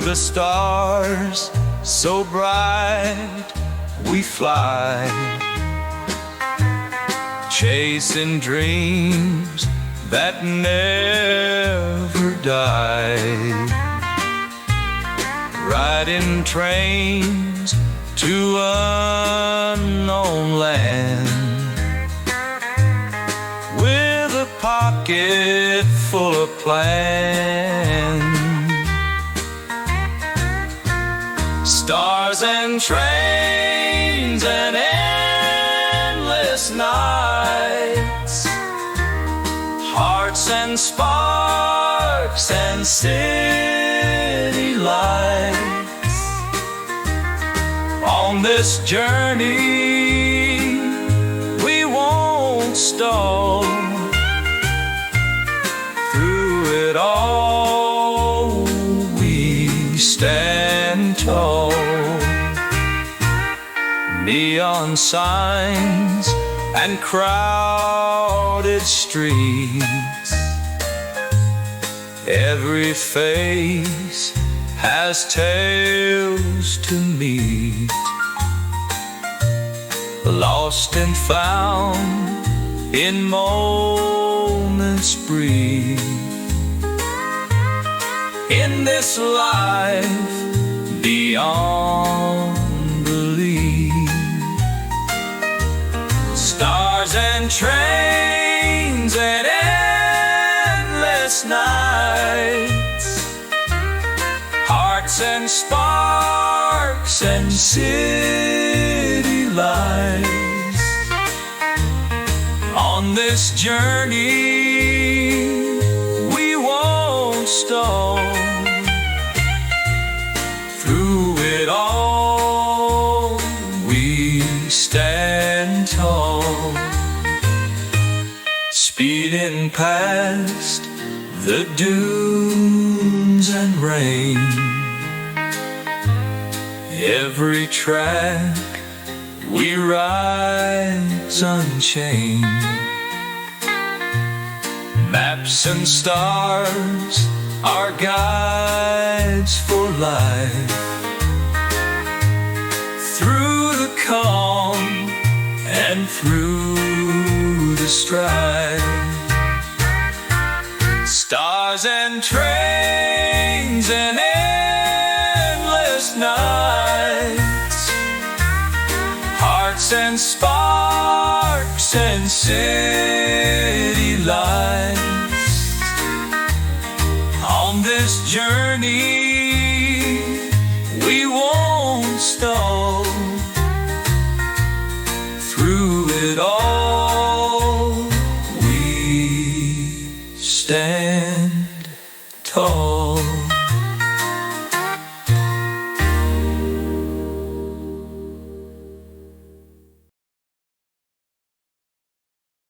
the stars so bright we fly, chasing dreams that never die, riding trains to unknown land, with a pocket full of plans. Stars and trains and endless nights, hearts and sparks and city lights. On this journey we won't stall. Through it all we stand tall. Neon signs and crowded streets, every face has tales to meet. Lost and found in moments brief, in this life beyond belief. Stars and trains and endless nights, hearts and sparks and city lights. On this journey we won't stall. Through it all we stand tall. Speeding past the dunes and rain, every track we ride's unchained. Maps and stars are guides for life, through the calm and through the strife. Stars and trains and endless nights, hearts and sparks and city lights. On this journey we won't stall. Through it all we stand tall.